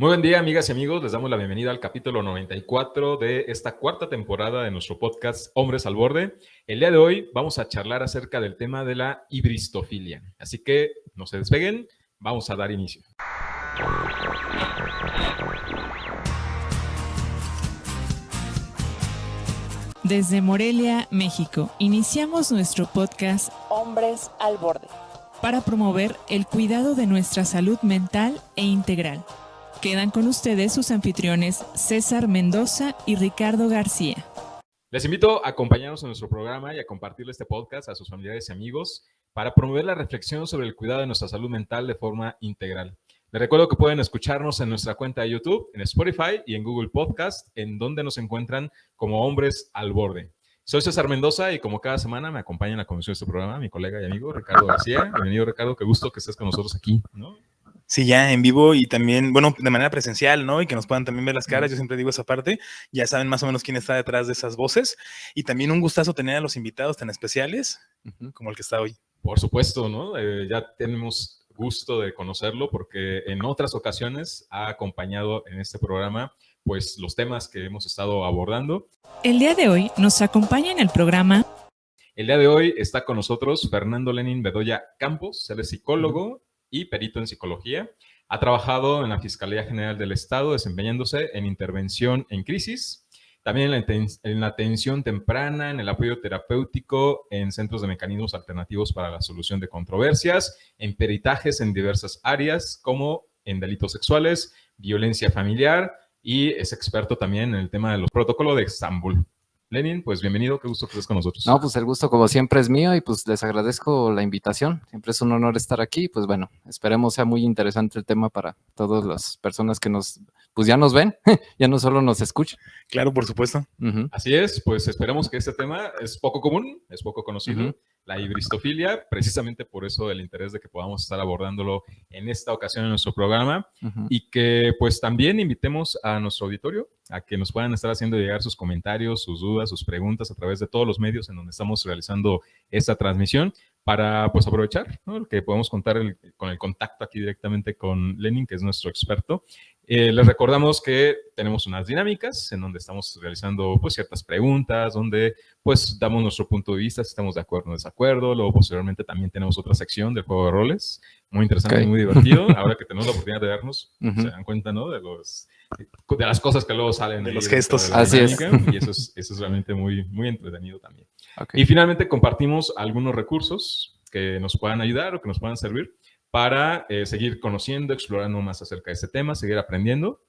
Muy buen día, amigas y amigos. Les damos la bienvenida al capítulo 94 de esta cuarta temporada de nuestro podcast Hombres al Borde. El día de hoy vamos a charlar acerca del tema de la hibristofilia. Así que no se despeguen, vamos a dar inicio. Desde Morelia, México, iniciamos nuestro podcast Hombres al Borde para promover el cuidado de nuestra salud mental e integral. Quedan con ustedes sus anfitriones César Mendoza y Ricardo García. Les invito a acompañarnos en nuestro programa y a compartirle este podcast a sus familiares y amigos para promover la reflexión sobre el cuidado de nuestra salud mental de forma integral. Les recuerdo que pueden escucharnos en nuestra cuenta de YouTube, en Spotify y en Google Podcast, en donde nos encuentran como Hombres al Borde. Soy César Mendoza y como cada semana me acompaña en la conducción de este programa mi colega y amigo Ricardo García. Bienvenido, Ricardo, qué gusto que estés con nosotros aquí, ¿no? Sí, ya en vivo y también, bueno, de manera presencial, ¿no? Y que nos puedan también ver las caras, yo siempre digo esa parte, ya saben más o menos quién está detrás de esas voces. Y también un gustazo tener a los invitados tan especiales como el que está hoy. Por supuesto, ¿no? Ya tenemos gusto de conocerlo porque en otras ocasiones ha acompañado en este programa pues los temas que hemos estado abordando. El día de hoy nos acompaña en el programa. El día de hoy está con nosotros Fernando Lenin Bedoya Campos, él es psicólogo y perito en psicología. Ha trabajado en la Fiscalía General del Estado desempeñándose en intervención en crisis, también en la atención temprana, en el apoyo terapéutico, en centros de mecanismos alternativos para la solución de controversias, en peritajes en diversas áreas como en delitos sexuales, violencia familiar y es experto también en el tema de los protocolos de Estambul. Lenin, pues bienvenido, qué gusto que estés con nosotros. No, pues el gusto como siempre es mío y pues les agradezco la invitación. Siempre es un honor estar aquí. Pues bueno, esperemos sea muy interesante el tema para todas las personas que pues ya nos ven, ya no solo nos escuchan. Claro, por supuesto. Así es, pues esperemos que este tema es poco común, es poco conocido, la hibristofilia, precisamente por eso el interés de que podamos estar abordándolo en esta ocasión en nuestro programa y que pues también invitemos a nuestro auditorio a que nos puedan estar haciendo llegar sus comentarios, sus dudas, sus preguntas a través de todos los medios en donde estamos realizando esta transmisión para pues aprovechar, ¿no? Que podemos contar con el contacto aquí directamente con Lenin, que es nuestro experto. Les recordamos que tenemos unas dinámicas en donde estamos realizando pues ciertas preguntas, donde pues damos nuestro punto de vista, si estamos de acuerdo o no desacuerdo. Luego posteriormente también tenemos otra sección del juego de roles, muy interesante y muy divertido. Ahora que tenemos la oportunidad de vernos, se dan cuenta, ¿no? De las cosas que luego salen. De los gestos. Así es. Y eso es realmente muy, muy entretenido también. Okay. Y finalmente compartimos algunos recursos que nos puedan ayudar o que nos puedan servir para seguir conociendo, explorando más acerca de este tema, seguir aprendiendo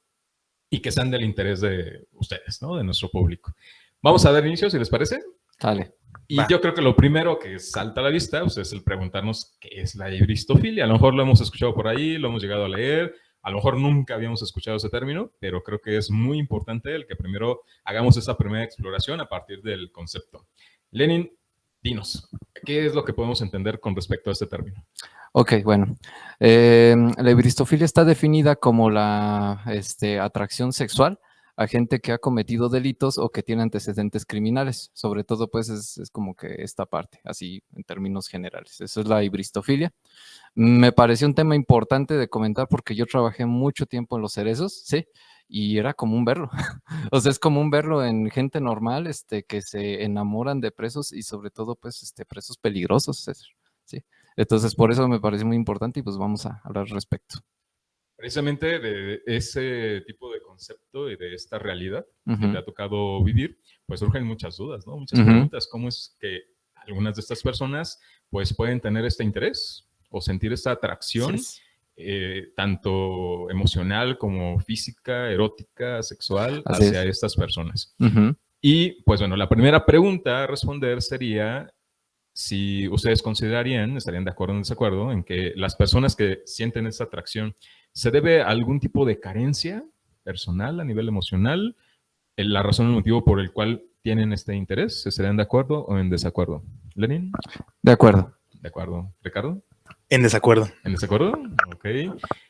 y que sean del interés de ustedes, ¿no? De nuestro público. Vamos a dar inicio, si les parece. Dale. Y yo creo que lo primero que salta a la vista pues, es el preguntarnos qué es la hibristofilia. A lo mejor lo hemos escuchado por ahí, lo hemos llegado a leer, a lo mejor nunca habíamos escuchado ese término, pero creo que es muy importante el que primero hagamos esa primera exploración a partir del concepto. Lenin, dinos, ¿qué es lo que podemos entender con respecto a este término? Ok, bueno. La hibristofilia está definida como la atracción sexual a gente que ha cometido delitos o que tiene antecedentes criminales. Sobre todo, pues, es como que esta parte, así en términos generales. Eso es la hibristofilia. Me pareció un tema importante de comentar porque yo trabajé mucho tiempo en los cerezos, ¿sí? Y era común verlo. O sea, es común verlo en gente normal, que se enamoran de presos y sobre todo, pues, presos peligrosos, ¿sí? Entonces, por eso me parece muy importante y pues vamos a hablar al respecto. Precisamente de ese tipo de concepto y de esta realidad que te ha tocado vivir, pues surgen muchas dudas, ¿no? Muchas preguntas. ¿Cómo es que algunas de estas personas pues pueden tener este interés o sentir esta atracción, tanto emocional como física, erótica, sexual, hacia estas personas? Y pues bueno, la primera pregunta a responder sería si ustedes considerarían, estarían de acuerdo o en desacuerdo, en que las personas que sienten esta atracción se debe a algún tipo de carencia personal a nivel emocional, la razón o el motivo por el cual tienen este interés. ¿Estarían de acuerdo o en desacuerdo? ¿Lenin? De acuerdo. De acuerdo. ¿Ricardo? En desacuerdo. ¿En desacuerdo? Ok.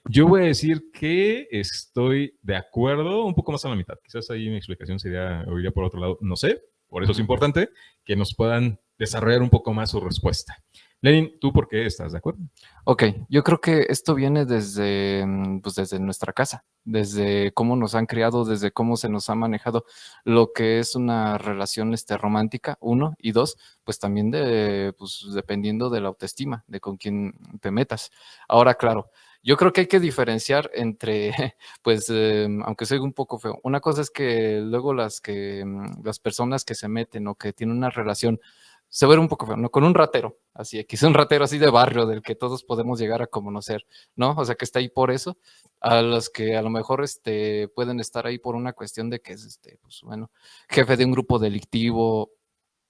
Yo voy a decir que estoy de acuerdo un poco más a la mitad. Quizás ahí mi explicación iría por otro lado. No sé. Por eso es importante que nos puedan desarrollar un poco más su respuesta. Lenin, ¿tú por qué estás de acuerdo? Ok, yo creo que esto viene pues desde nuestra casa, desde cómo nos han criado, desde cómo se nos ha manejado lo que es una relación romántica, uno, y dos, pues también pues, dependiendo de la autoestima, de con quién te metas. Ahora, claro, yo creo que hay que diferenciar entre, pues, aunque soy un poco feo, una cosa es que luego las personas que se meten o que tienen una relación se ve un poco feo, ¿no? Con un ratero, así, quizá un ratero así de barrio del que todos podemos llegar a conocer, ¿no? O sea, que está ahí por eso, a los que a lo mejor pueden estar ahí por una cuestión de que es, pues bueno, jefe de un grupo delictivo,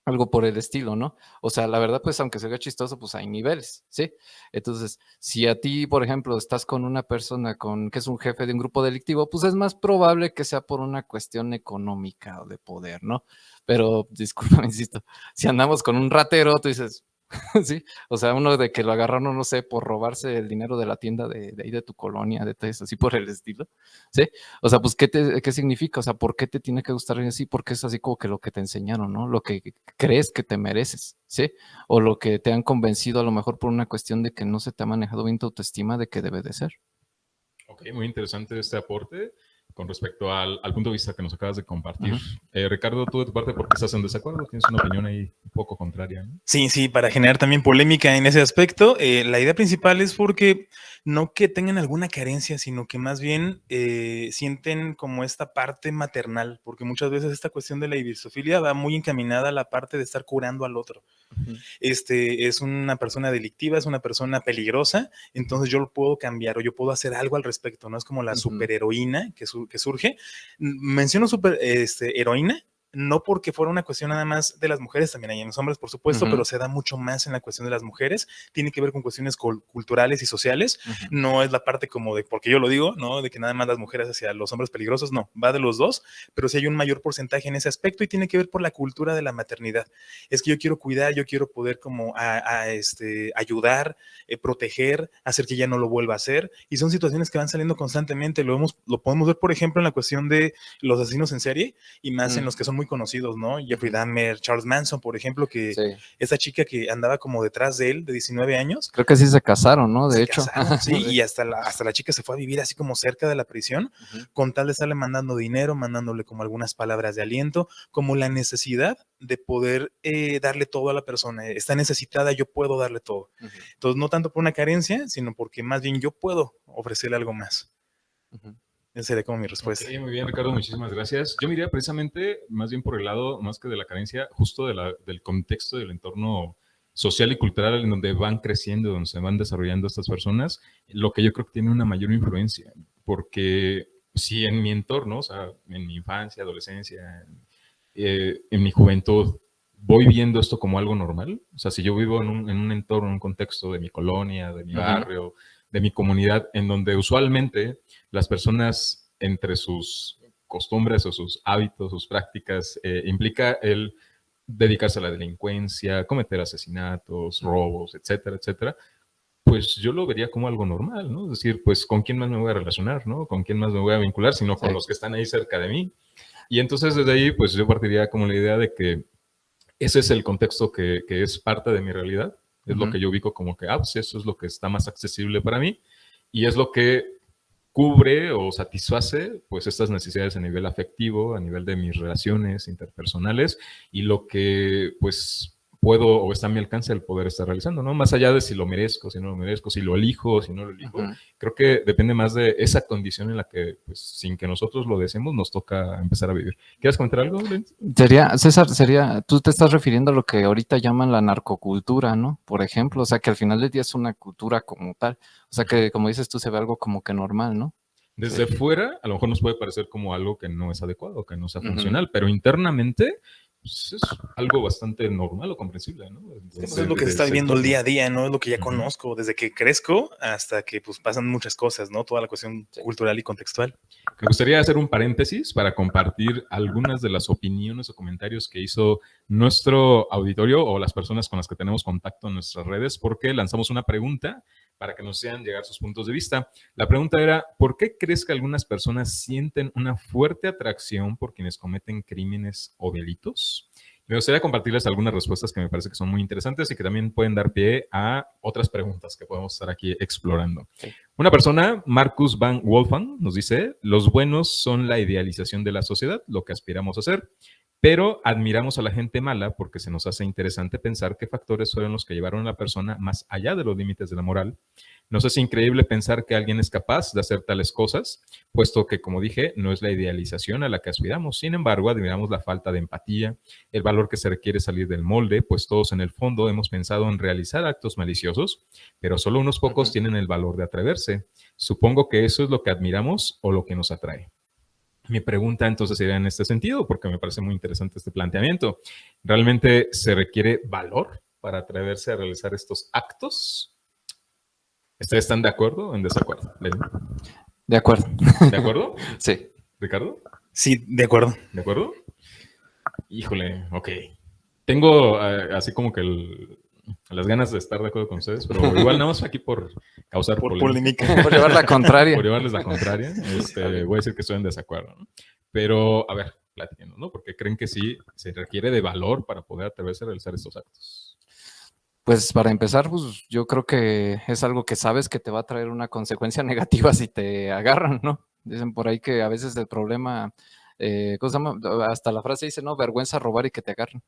algo por el estilo, ¿no? O sea, la verdad, pues aunque se vea chistoso, pues hay niveles, ¿sí? Entonces, si a ti, por ejemplo, estás con una persona que es un jefe de un grupo delictivo, pues es más probable que sea por una cuestión económica o de poder, ¿no? Pero, disculpa, insisto, si andamos con un ratero, tú dices, sí, o sea, uno de que lo agarraron, no sé, por robarse el dinero de la tienda de ahí de tu colonia, de todo eso, así por el estilo, ¿sí? O sea, pues, ¿qué significa? O sea, ¿por qué te tiene que gustar así? Porque es así como que lo que te enseñaron, ¿no? Lo que crees que te mereces, ¿sí? O lo que te han convencido a lo mejor por una cuestión de que no se te ha manejado bien tu autoestima de que debe de ser. Ok, muy interesante este aporte con respecto al punto de vista que nos acabas de compartir. Ricardo, tú de tu parte, ¿por qué estás en desacuerdo? Tienes una opinión ahí un poco contraria, ¿no? Sí, para generar también polémica en ese aspecto. La idea principal es porque no que tengan alguna carencia, sino que más bien sienten como esta parte maternal, porque muchas veces esta cuestión de la ibisofilia va muy encaminada a la parte de estar curando al otro. Es una persona delictiva, es una persona peligrosa, entonces yo lo puedo cambiar o yo puedo hacer algo al respecto, ¿no? Es como la superheroína que surge. Menciono heroína, no porque fuera una cuestión nada más de las mujeres, también hay en los hombres, por supuesto, pero se da mucho más en la cuestión de las mujeres, tiene que ver con cuestiones culturales y sociales, no es la parte como de, porque yo lo digo, ¿no? De que nada más las mujeres hacia los hombres peligrosos, no, va de los dos, pero sí hay un mayor porcentaje en ese aspecto y tiene que ver por la cultura de la maternidad. Es que yo quiero cuidar, yo quiero poder como ayudar, proteger, hacer que ya no lo vuelva a hacer, y son situaciones que van saliendo constantemente, lo podemos ver, por ejemplo, en la cuestión de los asesinos en serie, y más en los que son muy conocidos, ¿no? Jeffrey Dahmer, Charles Manson, por ejemplo, que esa chica que andaba como detrás de él, de 19 años. Creo que sí se casaron, ¿no? De hecho. Casaron, sí, y hasta la chica se fue a vivir así como cerca de la prisión, con tal de estarle mandando dinero, mandándole como algunas palabras de aliento, como la necesidad de poder darle todo a la persona. Está necesitada, yo puedo darle todo. Entonces, no tanto por una carencia, sino porque más bien yo puedo ofrecerle algo más. Esa sería como mi respuesta. Okay, muy bien, Ricardo, muchísimas gracias. Yo me iría precisamente más bien por el lado, más que de la carencia, justo del contexto del entorno social y cultural en donde van creciendo, donde se van desarrollando estas personas, lo que yo creo que tiene una mayor influencia, porque si en mi entorno, o sea, en mi infancia, adolescencia, en mi juventud, voy viendo esto como algo normal, o sea, si yo vivo en un entorno, en un contexto de mi colonia, de mi barrio, de mi comunidad, en donde usualmente las personas entre sus costumbres o sus hábitos, sus prácticas, implica el dedicarse a la delincuencia, cometer asesinatos, robos, etcétera, etcétera, pues yo lo vería como algo normal, ¿no? Es decir, pues ¿con quién más me voy a relacionar, no? ¿Con quién más me voy a vincular? Sino con los que están ahí cerca de mí. Y entonces desde ahí, pues yo partiría como la idea de que ese es el contexto que es parte de mi realidad, es lo que yo ubico como que, pues eso es lo que está más accesible para mí y es lo que cubre o satisface pues estas necesidades a nivel afectivo, a nivel de mis relaciones interpersonales y lo que pues puedo o está a mi alcance el poder estar realizando, ¿no? Más allá de si lo merezco, si no lo merezco, si lo elijo, si no lo elijo, creo que depende más de esa condición en la que, pues, sin que nosotros lo deseemos, nos toca empezar a vivir. ¿Quieres comentar algo, Lenz? César, tú te estás refiriendo a lo que ahorita llaman la narcocultura, ¿no? Por ejemplo, o sea, que al final del día es una cultura como tal, o sea, que como dices tú, se ve algo como que normal, ¿no? Desde fuera, a lo mejor nos puede parecer como algo que no es adecuado, que no sea funcional, pero internamente pues es algo bastante normal o comprensible, ¿no? Es lo que se está viviendo el día a día, ¿no? Es lo que ya conozco desde que crezco hasta que pues pasan muchas cosas, ¿no? Toda la cuestión cultural y contextual. Me gustaría hacer un paréntesis para compartir algunas de las opiniones o comentarios que hizo nuestro auditorio o las personas con las que tenemos contacto en nuestras redes, porque lanzamos una pregunta para que nos sean llegar sus puntos de vista. La pregunta era, ¿por qué crees que algunas personas sienten una fuerte atracción por quienes cometen crímenes o delitos? actos. Me gustaría compartirles algunas respuestas que me parece que son muy interesantes y que también pueden dar pie a otras preguntas que podemos estar aquí explorando. Sí. Una persona, Marcus van Wolfgang, nos dice, los buenos son la idealización de la sociedad, lo que aspiramos a ser, pero admiramos a la gente mala porque se nos hace interesante pensar qué factores fueron los que llevaron a la persona más allá de los límites de la moral. Nos es increíble pensar que alguien es capaz de hacer tales cosas, puesto que, como dije, no es la idealización a la que aspiramos. Sin embargo, admiramos la falta de empatía, el valor que se requiere salir del molde, pues todos en el fondo hemos pensado en realizar actos maliciosos, pero solo unos pocos tienen el valor de atreverse. Supongo que eso es lo que admiramos o lo que nos atrae. Mi pregunta entonces sería en este sentido, porque me parece muy interesante este planteamiento. ¿Realmente se requiere valor para atreverse a realizar estos actos? ¿Ustedes están de acuerdo o en desacuerdo? De acuerdo. ¿De acuerdo? Sí. ¿Ricardo? Sí, de acuerdo. ¿De acuerdo? Híjole, ok. Tengo así como que las ganas de estar de acuerdo con ustedes, pero igual nada más aquí por causar polémica. Por llevar la contraria. Por llevarles la contraria, voy a decir que estoy en desacuerdo, ¿no? Pero, a ver, platiquemos, ¿no? Porque creen que sí se requiere de valor para poder atreverse a realizar estos actos. Pues para empezar, pues yo creo que es algo que sabes que te va a traer una consecuencia negativa si te agarran, ¿no? Dicen por ahí que a veces el problema, ¿cómo se llama? Hasta la frase dice, ¿no? Vergüenza robar y que te agarren.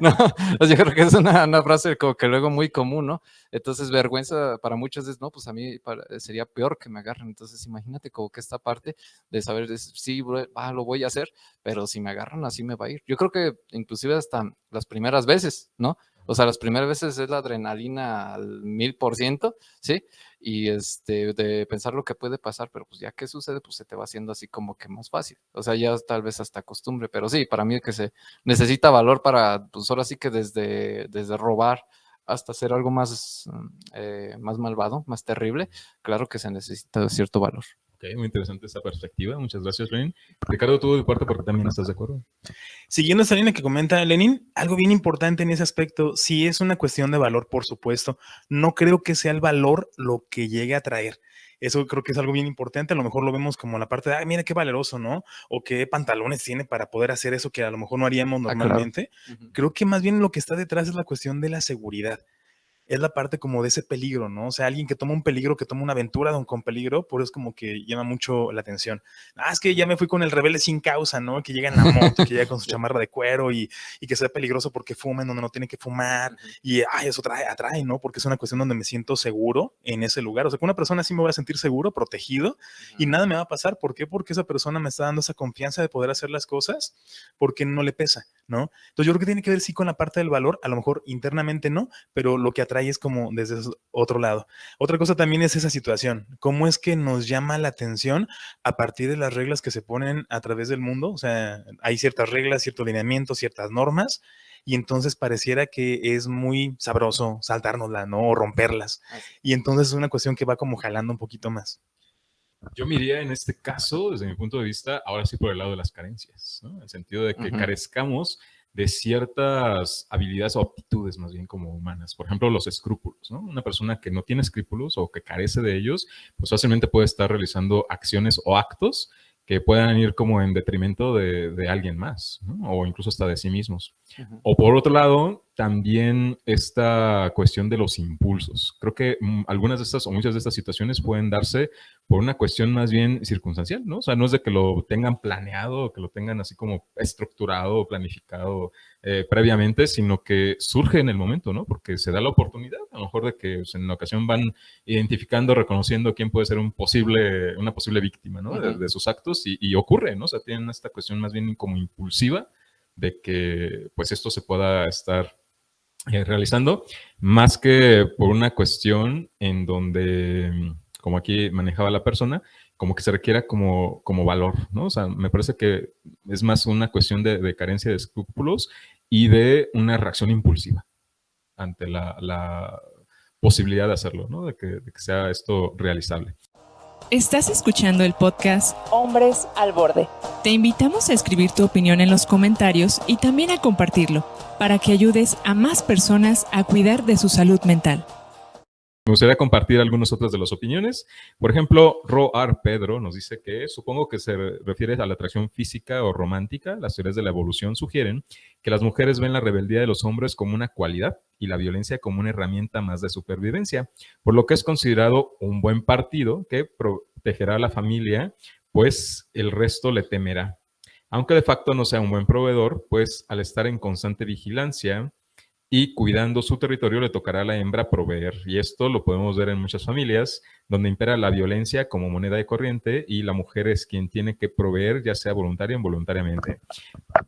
No, yo creo que es una frase como que luego muy común, ¿no? Entonces vergüenza para muchos es, no, pues a mí sería peor que me agarren. Entonces imagínate como que esta parte de saber, sí, lo voy a hacer, pero si me agarran así me va a ir. Yo creo que inclusive hasta las primeras veces, ¿no? O sea, las primeras veces es la adrenalina al 1000%, ¿sí? Y de pensar lo que puede pasar, pero pues ya que sucede, pues se te va haciendo así como que más fácil. O sea, ya tal vez hasta costumbre, pero sí, para mí es que se necesita valor para, pues ahora sí que desde robar hasta hacer algo más malvado, más terrible, claro que se necesita cierto valor. Ok, muy interesante esa perspectiva. Muchas gracias, Lenin. Ricardo, tú de parte porque también estás de acuerdo. Siguiendo esta línea que comenta Lenin, algo bien importante en ese aspecto, sí es una cuestión de valor, por supuesto. No creo que sea el valor lo que llegue a traer. Eso creo que es algo bien importante. A lo mejor lo vemos como la parte de, mira qué valeroso, ¿no? O qué pantalones tiene para poder hacer eso que a lo mejor no haríamos normalmente. Claro. Creo que más bien lo que está detrás es la cuestión de la seguridad. Es la parte como de ese peligro, ¿no? O sea, alguien que toma un peligro, que toma una aventura con peligro, por eso es como que llama mucho la atención. Es que ya me fui con el rebelde sin causa, ¿no? Que llega en la moto, que llega con su chamarra de cuero y que sea peligroso porque fumen donde no tiene que fumar. Y eso atrae, ¿no? Porque es una cuestión donde me siento seguro en ese lugar. O sea, con una persona así me voy a sentir seguro, protegido y nada me va a pasar. ¿Por qué? Porque esa persona me está dando esa confianza de poder hacer las cosas porque no le pesa, ¿no? Entonces yo creo que tiene que ver sí con la parte del valor, a lo mejor internamente no, pero lo que atrae es como desde otro lado. Otra cosa también es esa situación, cómo es que nos llama la atención a partir de las reglas que se ponen a través del mundo. O sea, hay ciertas reglas, ciertos lineamientos, ciertas normas, y entonces pareciera que es muy sabroso saltárnosla, ¿no? O romperlas. Y entonces es una cuestión que va como jalando un poquito más. Yo me iría en este caso, desde mi punto de vista, ahora sí por el lado de las carencias, ¿no? En el sentido de que carezcamos de ciertas habilidades o aptitudes más bien como humanas. Por ejemplo, los escrúpulos, ¿no? Una persona que no tiene escrúpulos o que carece de ellos, pues fácilmente puede estar realizando acciones o actos que puedan ir como en detrimento de alguien más, ¿no? O incluso hasta de sí mismos. O por otro lado, también esta cuestión de los impulsos. Creo que algunas de estas o muchas de estas situaciones pueden darse por una cuestión más bien circunstancial, ¿no? O sea, no es de que lo tengan planeado o que lo tengan así como estructurado o planificado previamente, sino que surge en el momento, ¿no? Porque se da la oportunidad, a lo mejor de que en una ocasión van identificando, reconociendo quién puede ser una posible víctima, ¿no? De sus actos y ocurre, ¿no? O sea, tienen esta cuestión más bien como impulsiva de que pues esto se pueda estar realizando, más que por una cuestión en donde, como aquí manejaba la persona, como que se requiera como valor, ¿no? O sea, me parece que es más una cuestión de carencia de escrúpulos y de una reacción impulsiva ante la posibilidad de hacerlo, ¿no? De que sea esto realizable. Estás escuchando el podcast Hombres al Borde. Te invitamos a escribir tu opinión en los comentarios y también a compartirlo para que ayudes a más personas a cuidar de su salud mental. Me gustaría compartir algunas otras de las opiniones. Por ejemplo, Roar Pedro nos dice que supongo que se refiere a la atracción física o romántica. Las teorías de la evolución sugieren que las mujeres ven la rebeldía de los hombres como una cualidad y la violencia como una herramienta más de supervivencia, por lo que es considerado un buen partido que protegerá a la familia, pues el resto le temerá. Aunque de facto no sea un buen proveedor, pues al estar en constante vigilancia y cuidando su territorio le tocará a la hembra proveer. Y esto lo podemos ver en muchas familias donde impera la violencia como moneda de corriente y la mujer es quien tiene que proveer, ya sea voluntaria o involuntariamente.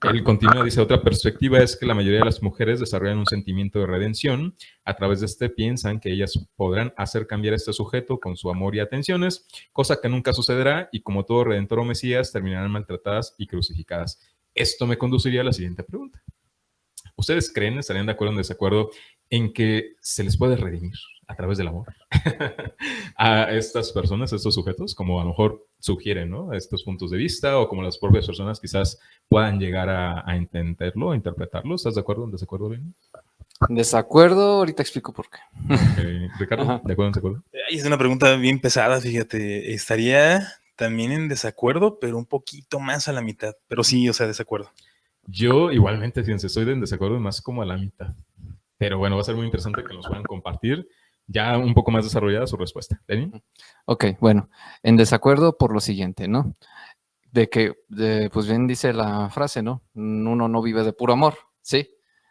Él continúa, dice, otra perspectiva es que la mayoría de las mujeres desarrollan un sentimiento de redención. A través de este piensan que ellas podrán hacer cambiar a este sujeto con su amor y atenciones, cosa que nunca sucederá y como todo redentor o mesías terminarán maltratadas y crucificadas. Esto me conduciría a la siguiente pregunta. ¿Ustedes creen, estarían de acuerdo o en desacuerdo en que se les puede redimir a través del amor a estas personas, a estos sujetos, como a lo mejor sugieren, ¿no? Estos puntos de vista o como las propias personas quizás puedan llegar a entenderlo, a interpretarlo? ¿Estás de acuerdo o en desacuerdo, Ben? Desacuerdo, ahorita explico por qué. Ricardo, Ajá. ¿de acuerdo o en desacuerdo? Ay, es una pregunta bien pesada, fíjate. Estaría también en desacuerdo, pero un poquito más a la mitad. Pero sí, o sea, desacuerdo. Yo igualmente, fíjense, estoy en desacuerdo más como a la mitad. Pero bueno, va a ser muy interesante que nos puedan compartir ya un poco más desarrollada su respuesta. ¿Denis? Ok, bueno, en desacuerdo por lo siguiente, ¿no? Pues bien dice la frase, ¿no? Uno no vive de puro amor, ¿sí?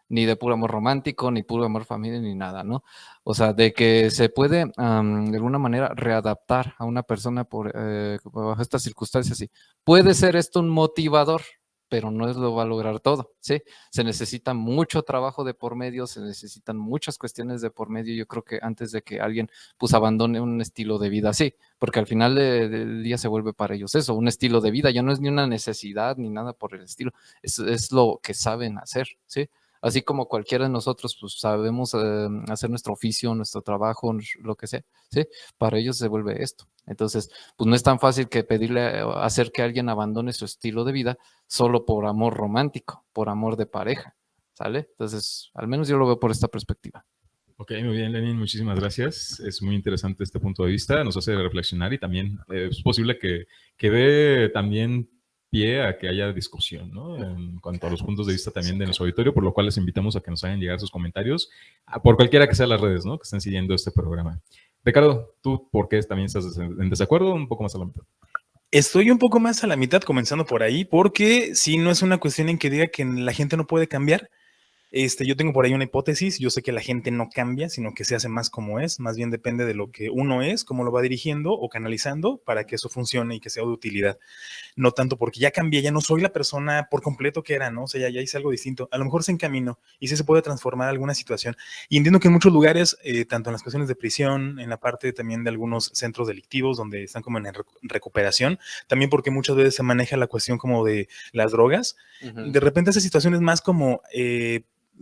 Ni de puro amor romántico, ni puro amor familiar, ni nada, ¿no? O sea, de que se puede de alguna manera readaptar a una persona bajo estas circunstancias, sí. Puede ser esto un motivador, pero no lo va a lograr todo, ¿sí? Se necesita mucho trabajo de por medio, se necesitan muchas cuestiones de por medio, yo creo que antes de que alguien pues abandone un estilo de vida así, porque al final del día se vuelve para ellos eso, un estilo de vida, ya no es ni una necesidad ni nada por el estilo, es lo que saben hacer, ¿sí? Así como cualquiera de nosotros pues sabemos hacer nuestro oficio, nuestro trabajo, lo que sea, ¿sí? Para ellos se vuelve esto. Entonces, pues no es tan fácil que hacer que alguien abandone su estilo de vida solo por amor romántico, por amor de pareja, ¿sale? Entonces, al menos yo lo veo por esta perspectiva. Ok, muy bien, Lenin, muchísimas gracias. Es muy interesante este punto de vista, nos hace reflexionar y también es posible que dé también pie a que haya discusión, ¿no? En cuanto a los puntos de vista también de nuestro auditorio, por lo cual les invitamos a que nos hagan llegar sus comentarios por cualquiera que sean las redes, ¿no? Que estén siguiendo este programa. Ricardo, ¿tú por qué también estás en desacuerdo? Un poco más a la mitad. Estoy un poco más a la mitad, comenzando por ahí, porque si no es una cuestión en que diga que la gente no puede cambiar. Yo tengo por ahí una hipótesis, yo sé que la gente no cambia, sino que se hace más como es, más bien depende de lo que uno es, cómo lo va dirigiendo o canalizando para que eso funcione y que sea de utilidad. No tanto porque ya cambié, ya no soy la persona por completo que era, ¿no? O sea, ya hice algo distinto. A lo mejor se encaminó y sí se puede transformar alguna situación. Y entiendo que en muchos lugares, tanto en las cuestiones de prisión, en la parte también de algunos centros delictivos donde están como en recuperación, también porque muchas veces se maneja la cuestión como de las drogas, de repente esa situación es más como...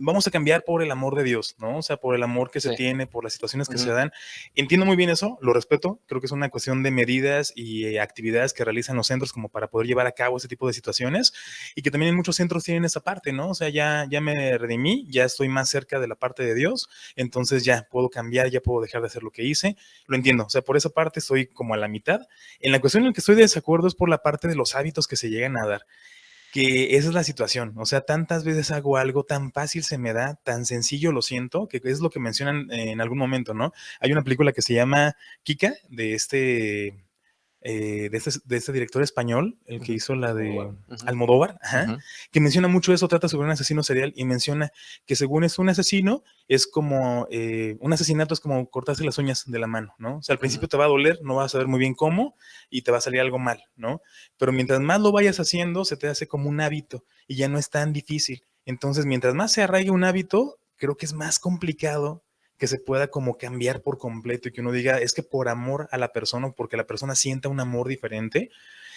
vamos a cambiar por el amor de Dios, ¿no? O sea, por el amor que se tiene, por las situaciones que se dan. Entiendo muy bien eso, lo respeto. Creo que es una cuestión de medidas y actividades que realizan los centros como para poder llevar a cabo ese tipo de situaciones y que también en muchos centros tienen esa parte, ¿no? O sea, ya me redimí, ya estoy más cerca de la parte de Dios, entonces ya puedo cambiar, ya puedo dejar de hacer lo que hice. Lo entiendo, o sea, por esa parte estoy como a la mitad. En la cuestión en la que estoy de desacuerdo es por la parte de los hábitos que se llegan a dar. Que esa es la situación, o sea, tantas veces hago algo, tan fácil se me da, tan sencillo lo siento, que es lo que mencionan en algún momento, ¿no? Hay una película que se llama Kika, de este director español, el que hizo la de Almodóvar, que menciona mucho eso, trata sobre un asesino serial y menciona que según es un asesino, es como, un asesinato es como cortarse las uñas de la mano, ¿no? O sea, al principio te va a doler, no vas a saber muy bien cómo y te va a salir algo mal, ¿no? Pero mientras más lo vayas haciendo, se te hace como un hábito y ya no es tan difícil. Entonces, mientras más se arraigue un hábito, creo que es más complicado que se pueda como cambiar por completo y que uno diga, es que por amor a la persona o porque la persona sienta un amor diferente,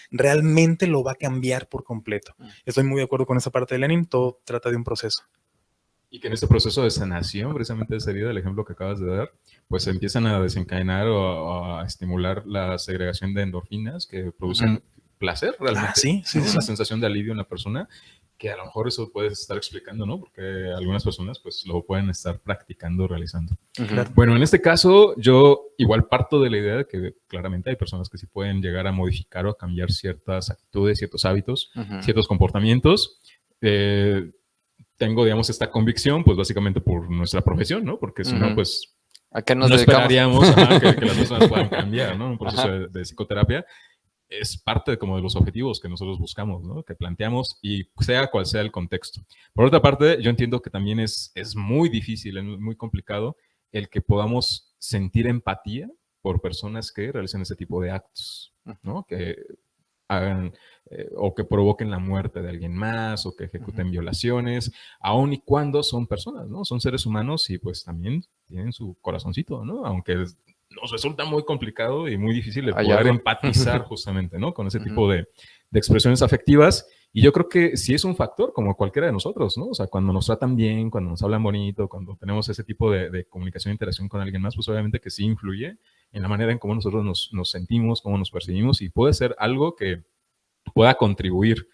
realmente lo va a cambiar por completo. Estoy muy de acuerdo con esa parte de Lenin, todo trata de un proceso. Y que en este proceso de sanación, precisamente de esa herida, el ejemplo que acabas de dar, pues se empiezan a desencadenar o a estimular la segregación de endorfinas que producen placer realmente. Sí. Una sensación de alivio en la persona que a lo mejor eso puedes estar explicando, ¿no? Porque algunas personas pues lo pueden estar practicando, realizando. Bueno, en este caso yo igual parto de la idea de que claramente hay personas que sí pueden llegar a modificar o a cambiar ciertas actitudes, ciertos hábitos, ciertos comportamientos. Tengo, digamos, esta convicción pues básicamente por nuestra profesión, ¿no? Porque si no, pues ¿a qué nos no dedicamos? esperaríamos que las personas puedan cambiar, ¿no? Un proceso de psicoterapia es parte como de los objetivos que nosotros buscamos, ¿no? Que planteamos y sea cual sea el contexto. Por otra parte, yo entiendo que también es muy difícil, es muy complicado el que podamos sentir empatía por personas que realicen ese tipo de actos, ¿no? Que hagan o que provoquen la muerte de alguien más o que ejecuten violaciones, aun y cuando son personas, ¿no? Son seres humanos y pues también tienen su corazoncito, ¿no? Aunque nos resulta muy complicado y muy difícil de poder empatizar justamente, ¿no? Con ese tipo de expresiones afectivas. Y yo creo que sí es un factor como cualquiera de nosotros, ¿no? O sea, cuando nos tratan bien, cuando nos hablan bonito, cuando tenemos ese tipo de comunicación e interacción con alguien más, pues obviamente que sí influye en la manera en cómo nosotros nos sentimos, cómo nos percibimos y puede ser algo que pueda contribuir,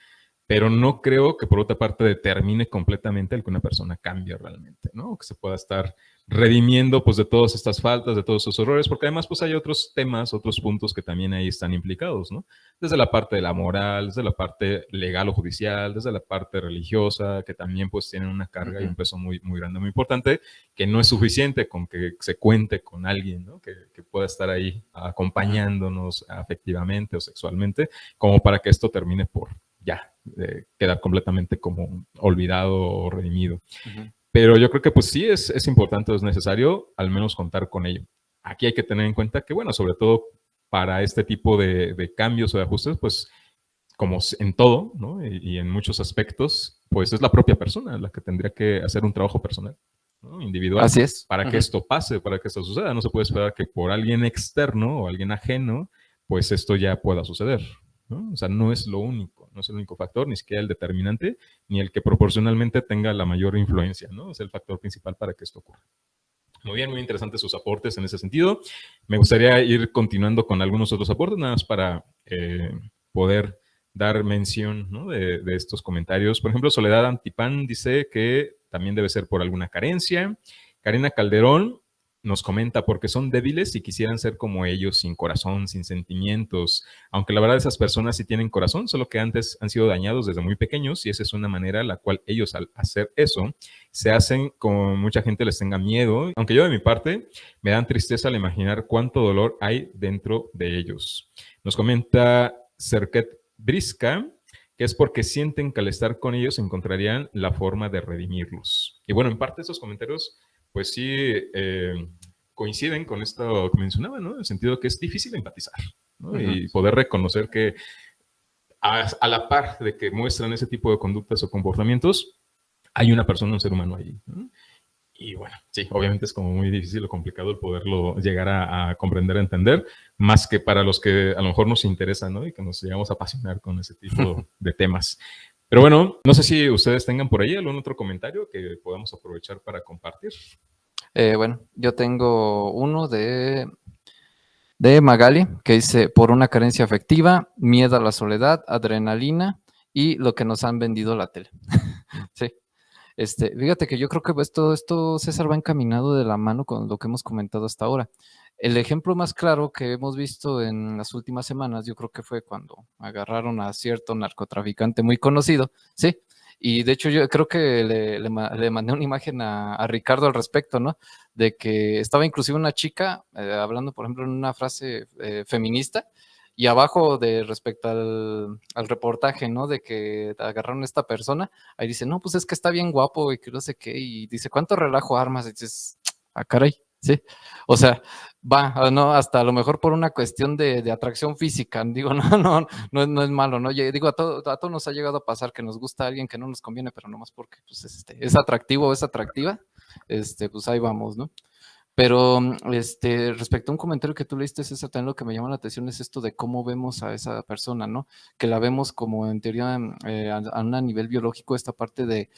pero no creo que por otra parte determine completamente el que una persona cambie realmente, ¿no? O que se pueda estar redimiendo pues de todas estas faltas, de todos esos errores, porque además pues hay otros temas, otros puntos que también ahí están implicados, ¿no? Desde la parte de la moral, desde la parte legal o judicial, desde la parte religiosa, que también pues tienen una carga y un peso muy, muy grande, muy importante, que no es suficiente con que se cuente con alguien, ¿no? Que pueda estar ahí acompañándonos afectivamente o sexualmente, como para que esto termine por ya quedar completamente como olvidado o redimido. Pero yo creo que pues sí es importante, es necesario al menos contar con ello. Aquí hay que tener en cuenta que, bueno, sobre todo para este tipo de cambios o de ajustes, pues como en todo, ¿no? Y en muchos aspectos, pues es la propia persona la que tendría que hacer un trabajo personal, ¿no? Individual. Así es. Para que esto pase, para que esto suceda. No se puede esperar que por alguien externo o alguien ajeno, pues esto ya pueda suceder, ¿no? O sea, no es lo único, no es el único factor, ni siquiera el determinante, ni el que proporcionalmente tenga la mayor influencia, ¿no? Es el factor principal para que esto ocurra. Muy bien, muy interesantes sus aportes en ese sentido. Me gustaría ir continuando con algunos otros aportes, nada más para poder dar mención, ¿no? de estos comentarios. Por ejemplo, Soledad Antipán dice que también debe ser por alguna carencia. Karina Calderón nos comenta porque son débiles y quisieran ser como ellos, sin corazón, sin sentimientos. Aunque la verdad esas personas sí tienen corazón, solo que antes han sido dañados desde muy pequeños y esa es una manera en la cual ellos al hacer eso se hacen como mucha gente les tenga miedo. Aunque yo de mi parte me dan tristeza al imaginar cuánto dolor hay dentro de ellos. Nos comenta Serket Brisca, que es porque sienten que al estar con ellos encontrarían la forma de redimirlos. Y bueno, en parte esos comentarios pues sí coinciden con esto que mencionaba, ¿no? En el sentido que es difícil empatizar, ¿no? Y poder reconocer que a la par de que muestran ese tipo de conductas o comportamientos, hay una persona, un ser humano ahí, ¿no? Y bueno, sí, obviamente es como muy difícil o complicado el poderlo llegar a comprender, a entender, más que para los que a lo mejor nos interesa, ¿no? Y que nos llegamos a apasionar con ese tipo de temas. Pero bueno, no sé si ustedes tengan por ahí algún otro comentario que podamos aprovechar para compartir. Bueno, yo tengo uno de Magali, que dice, por una carencia afectiva, miedo a la soledad, adrenalina y lo que nos han vendido la tele. Sí. Fíjate que yo creo que esto, César, va encaminado de la mano con lo que hemos comentado hasta ahora. El ejemplo más claro que hemos visto en las últimas semanas, yo creo que fue cuando agarraron a cierto narcotraficante muy conocido, ¿sí? Y de hecho yo creo que le mandé una imagen a Ricardo al respecto, ¿no? De que estaba inclusive una chica hablando, por ejemplo, en una frase feminista, y abajo respecto al reportaje, ¿no? De que agarraron a esta persona, ahí dice, no, pues es que está bien guapo y que no sé qué, y dice, ¿cuánto relajo armas? Y dices, caray, ¿sí? O sea, no, hasta a lo mejor por una cuestión de atracción física, digo, no es malo, ¿no? Yo digo, a todos nos ha llegado a pasar que nos gusta alguien que no nos conviene, pero nomás porque pues, es atractivo o es atractiva, pues ahí vamos, ¿no? Pero respecto a un comentario que tú leíste, César, también lo que me llama la atención es esto de cómo vemos a esa persona, ¿no? Que la vemos como en teoría a un nivel biológico, esta parte de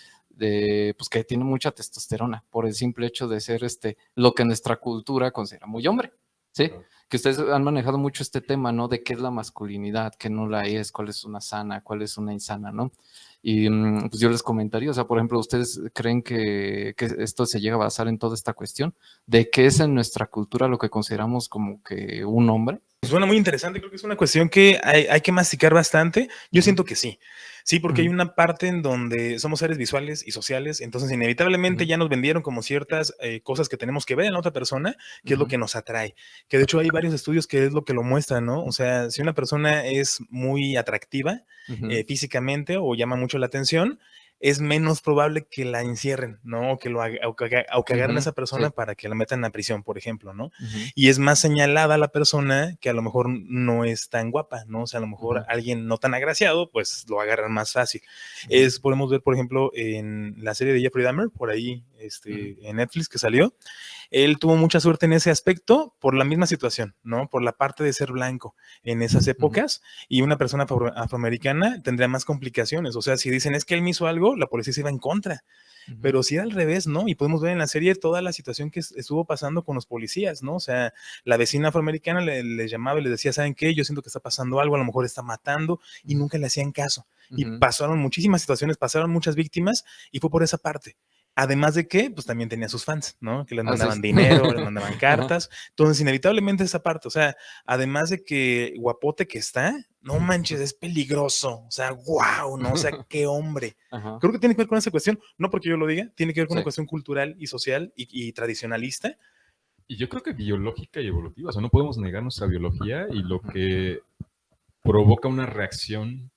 pues que tiene mucha testosterona por el simple hecho de ser lo que nuestra cultura considera muy hombre, ¿sí? que ustedes han manejado mucho este tema, ¿no? De qué es la masculinidad, qué no la es, cuál es una sana, cuál es una insana, ¿no? Y pues yo les comentaría, o sea, por ejemplo, ¿ustedes creen que esto se llega a basar en toda esta cuestión de qué es en nuestra cultura lo que consideramos como que un hombre? Suena muy interesante, creo que es una cuestión que hay que masticar bastante. Yo siento que sí. Sí, porque hay una parte en donde somos seres visuales y sociales, entonces inevitablemente ya nos vendieron como ciertas cosas que tenemos que ver en la otra persona, que es lo que nos atrae. Que de hecho hay varios estudios que es lo que lo muestran, ¿no? O sea, si una persona es muy atractiva físicamente o llama mucho la atención, es menos probable que la encierren, ¿no? O que, o que agarren a esa persona para que la metan a prisión, por ejemplo, ¿no? Y es más señalada la persona que a lo mejor no es tan guapa, ¿no? O sea, a lo mejor alguien no tan agraciado, pues lo agarran más fácil. Podemos ver, por ejemplo, en la serie de Jeffrey Dahmer, por ahí, en Netflix que salió, él tuvo mucha suerte en ese aspecto por la misma situación, ¿no? Por la parte de ser blanco en esas épocas y una persona afroamericana tendría más complicaciones. O sea, si dicen es que él me hizo algo, la policía se iba en contra. Pero si era al revés, ¿no? Y podemos ver en la serie toda la situación que estuvo pasando con los policías, ¿no? O sea, la vecina afroamericana les llamaba y les decía, ¿saben qué? Yo siento que está pasando algo, a lo mejor está matando, y nunca le hacían caso. Y pasaron muchísimas situaciones, pasaron muchas víctimas, y fue por esa parte. Además de que, pues también tenía sus fans, ¿no? Que les mandaban dinero, les mandaban cartas. Entonces, inevitablemente esa parte, o sea, además de que guapote que está, no manches, es peligroso. O sea, wow, ¿no? O sea, qué hombre. Creo que tiene que ver con esa cuestión, no porque yo lo diga, tiene que ver con una cuestión cultural y social y tradicionalista. Y yo creo que biológica y evolutiva. O sea, no podemos negar nuestra biología y lo que provoca una reacción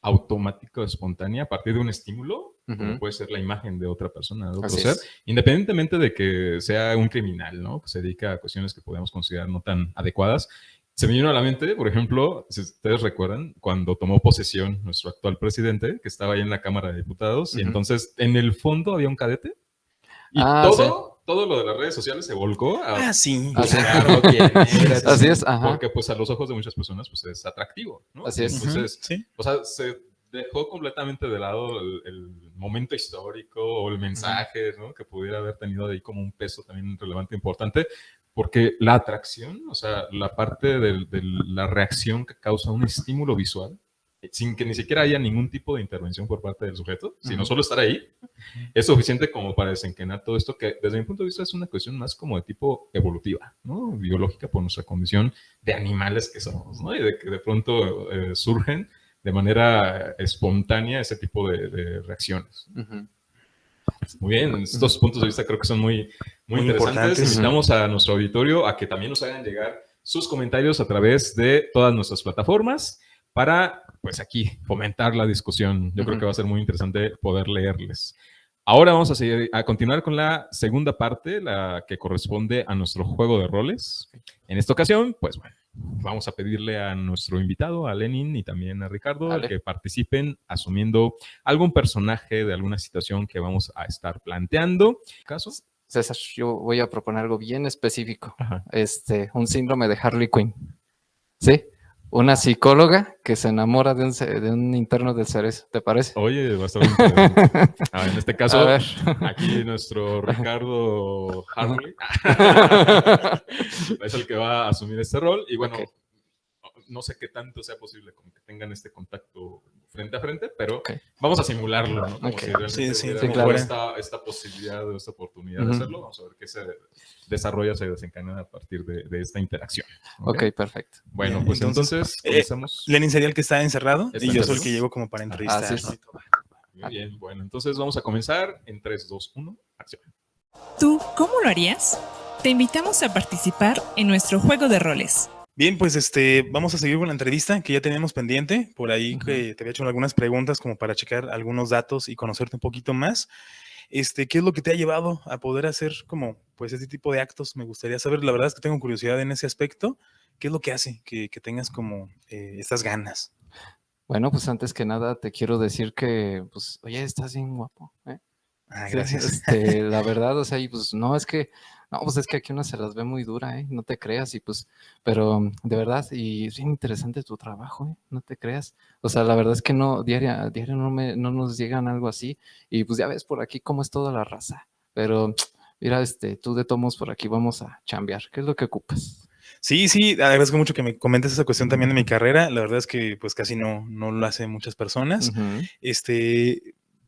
automática o espontánea a partir de un estímulo, como puede ser la imagen de otra persona, de otro ser, independientemente de que sea un criminal, ¿no? Que se dedica a cuestiones que podemos considerar no tan adecuadas. Se me vino a la mente, por ejemplo, si ustedes recuerdan, cuando tomó posesión nuestro actual presidente, que estaba ahí en la Cámara de Diputados, y entonces en el fondo había un cadete, y todo lo de las redes sociales se volcó a claro. Así es, porque pues a los ojos de muchas personas pues es atractivo, ¿no? Así es. Entonces, o sea, se dejó completamente de lado el momento histórico o el mensaje, ¿no? Que pudiera haber tenido ahí como un peso también relevante, importante, porque la atracción, o sea, la parte de la reacción que causa un estímulo visual, sin que ni siquiera haya ningún tipo de intervención por parte del sujeto, sino solo estar ahí, es suficiente como para desencadenar todo esto, que desde mi punto de vista es una cuestión más como de tipo evolutiva, ¿no? Biológica por nuestra condición de animales que somos, ¿no? Y de que de pronto surgen de manera espontánea ese tipo de reacciones. Muy bien, estos puntos de vista creo que son muy interesantes. Invitamos a nuestro auditorio a que también nos hagan llegar sus comentarios a través de todas nuestras plataformas para, pues aquí, fomentar la discusión. Yo creo que va a ser muy interesante poder leerles. Ahora vamos a continuar con la segunda parte, la que corresponde a nuestro juego de roles. En esta ocasión, pues bueno, vamos a pedirle a nuestro invitado, a Lenin y también a Ricardo, que participen asumiendo algún personaje de alguna situación que vamos a estar planteando. ¿Casos? César, yo voy a proponer algo bien específico. Un síndrome de Harley Quinn. ¿Sí? Una psicóloga que se enamora de un interno del Cerezo, ¿te parece? Oye, va a estar muy interesante. En este caso, aquí nuestro Ricardo Harley es el que va a asumir este rol. Y bueno, no sé qué tanto sea posible como que tengan este contacto frente a frente, pero vamos a simularlo, ¿no? Como si realmente claro. esta posibilidad o esta oportunidad de hacerlo. Vamos a ver qué se desarrolla, se desencadena a partir de esta interacción. Ok, perfecto. Bueno, pues entonces comenzamos. Lenin sería el que está encerrado y yo soy el que llego como para entrevistar. Muy bien, bueno, entonces vamos a comenzar en 3, 2, 1, acción. ¿Tú cómo lo harías? Te invitamos a participar en nuestro juego de roles. Bien, pues vamos a seguir con la entrevista que ya teníamos pendiente. Por ahí que te había hecho algunas preguntas como para checar algunos datos y conocerte un poquito más. ¿Qué es lo que te ha llevado a poder hacer como pues este tipo de actos? Me gustaría saber, la verdad es que tengo curiosidad en ese aspecto. ¿Qué es lo que hace que tengas como estas ganas? Bueno, pues antes que nada te quiero decir que, pues, oye, estás bien guapo, ¿eh? Gracias. La verdad, o sea, y pues pues es que aquí uno se las ve muy dura, no te creas, y pues, pero de verdad, y es bien interesante tu trabajo, no te creas. O sea, la verdad es que diario no nos llegan algo así, y pues ya ves por aquí cómo es toda la raza. Pero mira, tú de tomos por aquí vamos a chambear. ¿Qué es lo que ocupas? Sí, sí, agradezco mucho que me comentes esa cuestión también de mi carrera. La verdad es que pues casi no lo hacen muchas personas. Ujú,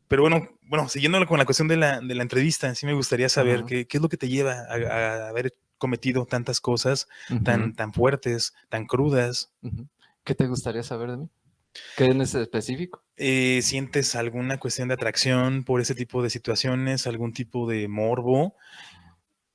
Pero bueno, siguiendo con la cuestión de la entrevista, sí me gustaría saber ujú, qué es lo que te lleva a haber cometido tantas cosas ujú, tan fuertes, tan crudas. ujú. ¿Qué te gustaría saber de mí? ¿Qué en ese específico? ¿Sientes alguna cuestión de atracción por ese tipo de situaciones, algún tipo de morbo?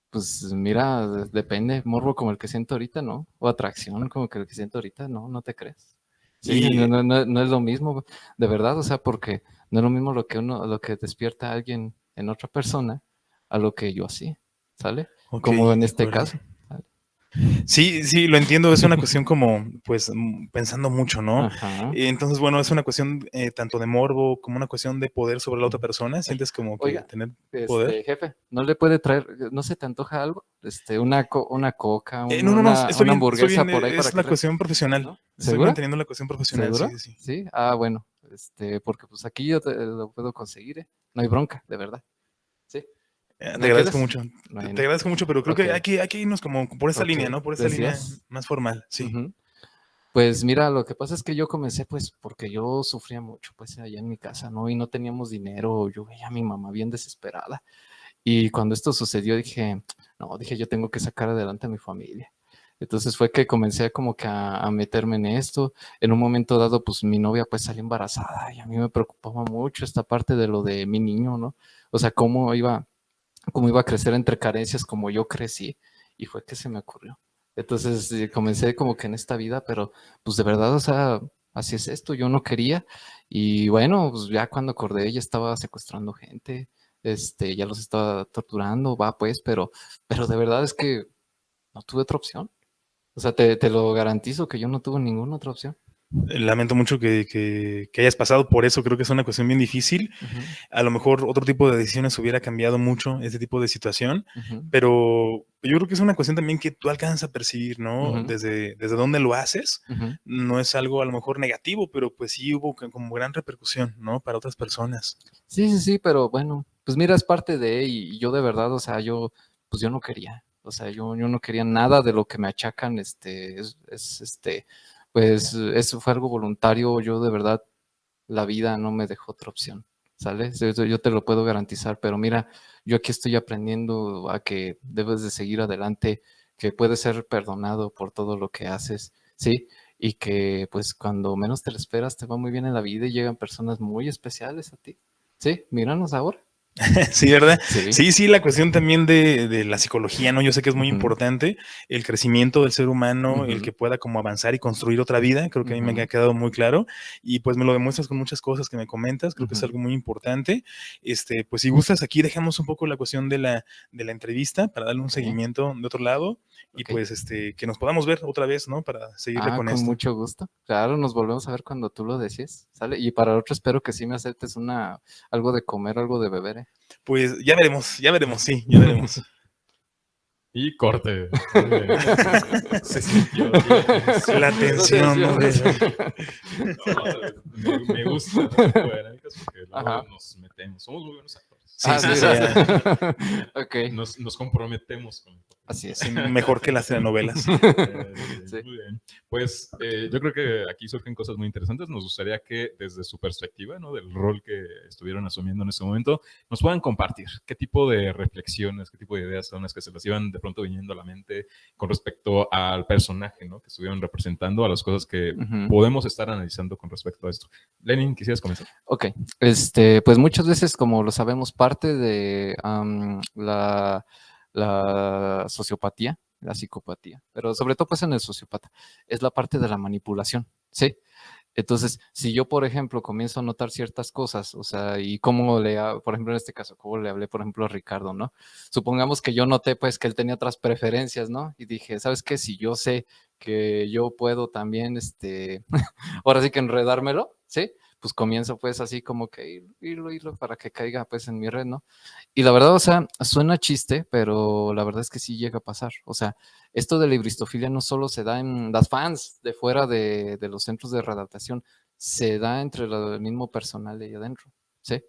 Pues mira, depende, morbo como el que siento ahorita, ¿no? O atracción como que el que siento ahorita, ¿no? ¿No te crees? Sí, Y no es lo mismo, de verdad, o sea, porque no es lo mismo lo que despierta a alguien en otra persona a lo que yo así, ¿sale? ok, Como en de este acuerdo. caso. ¿Sale? Sí, sí, lo entiendo, es una cuestión como, pues, pensando mucho, ¿no? Ajá. Entonces, bueno, es una cuestión tanto de morbo como una cuestión de poder sobre la otra Ujú. persona. ¿Sientes como que Oiga, tener poder? jefe, ¿no le puede traer, no se te antoja algo? Una coca, No, no, no, una estoy hamburguesa bien, por ahí para es que la cuestión profesional. ¿no? Estoy ¿Segura? manteniendo la cuestión profesional, sí, ¿Seguro? sí, sí. Sí. Ah, bueno, porque pues aquí yo lo puedo conseguir, ¿eh? No hay bronca, de verdad. Sí. Te ¿No agradezco quieres? mucho, te Bueno, agradezco mucho, pero creo ok, que hay que irnos como por esa ok. línea, ¿no? Por esa línea ¿Decías? más formal, sí. Ujú. Pues mira, lo que pasa es que yo comencé pues porque yo sufría mucho pues allá en mi casa, ¿no? Y no teníamos dinero, yo veía a mi mamá bien desesperada. Y cuando esto sucedió dije, no, dije yo tengo que sacar adelante a mi familia. Entonces fue que comencé como que a meterme en esto. En un momento dado, pues mi novia pues salió embarazada y a mí me preocupaba mucho esta parte de lo de mi niño, ¿no? O sea, cómo iba a crecer entre carencias como yo crecí. Y fue que se me ocurrió. Entonces comencé como que en esta vida, pero pues de verdad, o sea, así es esto, yo no quería. Y bueno, pues ya cuando acordé, ella estaba secuestrando gente, ya los estaba torturando, va pues, pero de verdad es que no tuve otra opción. O sea, te lo garantizo que yo no tuve ninguna otra opción. Lamento mucho que hayas pasado por eso, creo que es una cuestión bien difícil. Ujú, A lo mejor otro tipo de decisiones hubiera cambiado mucho este tipo de situación, ujú, pero yo creo que es una cuestión también que tú alcanzas a percibir, ¿no? ujú, Desde dónde lo haces. ujú. No es algo a lo mejor negativo, pero pues sí hubo como gran repercusión, ¿no? Para otras personas. Sí, sí, sí, pero bueno, pues mira, es parte de, y yo de verdad, o sea, pues yo no quería, o sea, yo no quería nada de lo que me achacan, pues eso fue algo voluntario, yo de verdad, la vida no me dejó otra opción, ¿sale? Sí, yo te lo puedo garantizar, pero mira, yo aquí estoy aprendiendo a que debes de seguir adelante, que puedes ser perdonado por todo lo que haces, ¿sí? Y que pues cuando menos te lo esperas te va muy bien en la vida y llegan personas muy especiales a ti. Sí, míranos ahora. Sí, ¿verdad? Sí. Sí, sí, la cuestión también de la psicología, ¿no? Yo sé que es muy Ujú, importante el crecimiento del ser humano, el ujú, que pueda como avanzar y construir otra vida, creo que a mí me ujú, ha quedado muy claro y pues me lo demuestras con muchas cosas que me comentas, creo que es ujú. algo muy importante. Pues si gustas, aquí dejamos un poco la cuestión de la entrevista para darle un Ok, seguimiento de otro lado y ok. pues que nos podamos ver otra vez, ¿no? Para seguirle Ah, con con esto. mucho gusto. Claro, nos volvemos a ver cuando tú lo decías, ¿sale? Y para el otro espero que sí me aceptes algo de comer, algo de beber, ¿eh? Pues ya veremos, sí, ya veremos. Y corte. Muy bien. Se sintió aquí la tensión. La No te tensión, ¿no? desvías. No, me gusta este tipo de dinámicas porque luego Ajá. nos metemos. Somos muy buenos actores. Sí, Ah, sí, sí, sí, gracias. ya. Ok, Nos comprometemos con el papel. así Sí, es. mejor que las telenovelas. Sí. Muy bien. Pues yo creo que aquí surgen cosas muy interesantes. Nos gustaría que desde su perspectiva, ¿no? Del rol que estuvieron asumiendo en este momento, nos puedan compartir qué tipo de reflexiones, qué tipo de ideas son las que se les iban de pronto viniendo a la mente con respecto al personaje, ¿no? Que estuvieron representando, a las cosas que Ujú. podemos estar analizando con respecto a esto. Lenin, ¿quisieras comenzar? Ok, pues muchas veces, como lo sabemos, parte de la sociopatía, la psicopatía, pero sobre todo pues en el sociópata, es la parte de la manipulación, ¿sí? Entonces, si yo, por ejemplo, comienzo a notar ciertas cosas, o sea, y por ejemplo, en este caso, cómo le hablé, por ejemplo, a Ricardo, ¿no? Supongamos que yo noté, pues, que él tenía otras preferencias, ¿no? Y dije, ¿sabes qué? Si yo sé que yo puedo también, ahora sí que enredármelo, ¿sí? Pues comienzo, pues, así como que irlo para que caiga, pues, en mi red, ¿no? Y la verdad, o sea, suena chiste, pero la verdad es que sí llega a pasar. O sea, esto de la hibristofilia no solo se da en las fans de fuera de los centros de readaptación, se da entre el mismo personal de ahí adentro, ¿sí?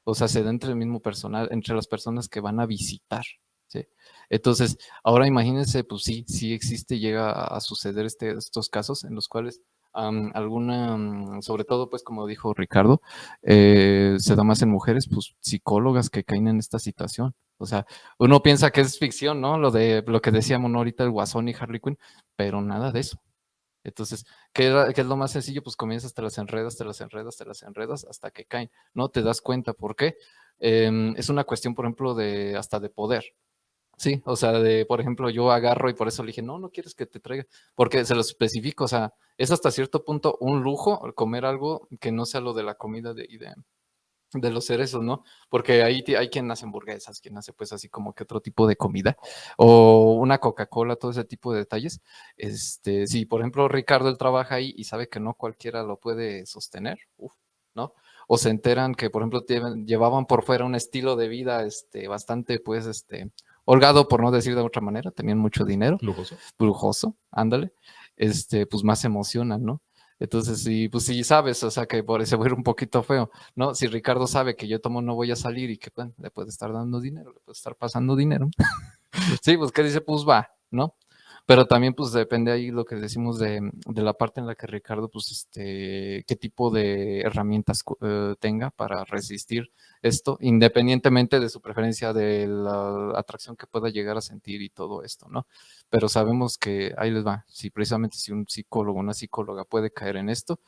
O sea, se da entre el mismo personal, entre las personas que van a visitar, Sí. Entonces, ahora imagínense, pues sí existe, llega a suceder estos casos en los cuales sobre todo, pues como dijo Ricardo, se da más en mujeres, pues psicólogas que caen en esta situación. O sea, uno piensa que es ficción, ¿no? Lo que decíamos, ¿no? Ahorita el Guasón y Harley Quinn, pero nada de eso. Entonces, ¿qué es lo más sencillo? Pues comienzas, te las enredas hasta que caen. No te das cuenta por qué. Es una cuestión, por ejemplo, hasta de poder. Sí, o sea, por ejemplo, yo agarro y por eso le dije, no quieres que te traiga, porque se lo especifico, o sea, es hasta cierto punto un lujo comer algo que no sea lo de la comida de los cerezos, ¿no? Porque ahí hay quien hace hamburguesas, quien hace pues así como que otro tipo de comida, o una Coca-Cola, todo ese tipo de detalles. Si por ejemplo Ricardo, él trabaja ahí y sabe que no cualquiera lo puede sostener, ¿no? O se enteran que, por ejemplo, llevaban por fuera un estilo de vida bastante, pues, holgado, por no decir de otra manera, tenían mucho dinero. Lujoso, ándale. Pues más se emocionan, ¿no? Entonces, pues sí sabes, o sea, que por eso voy a ir un poquito feo, ¿no? Si Ricardo sabe que yo no voy a salir y que bueno, le puede estar dando dinero, le puede estar pasando dinero. Sí, pues que dice, pues va, ¿no? Pero también pues depende ahí lo que decimos de la parte en la que Ricardo, pues qué tipo de herramientas tenga para resistir esto, independientemente de su preferencia de la atracción que pueda llegar a sentir y todo esto, ¿no? Pero sabemos que ahí les va, precisamente si un psicólogo o una psicóloga puede caer en esto,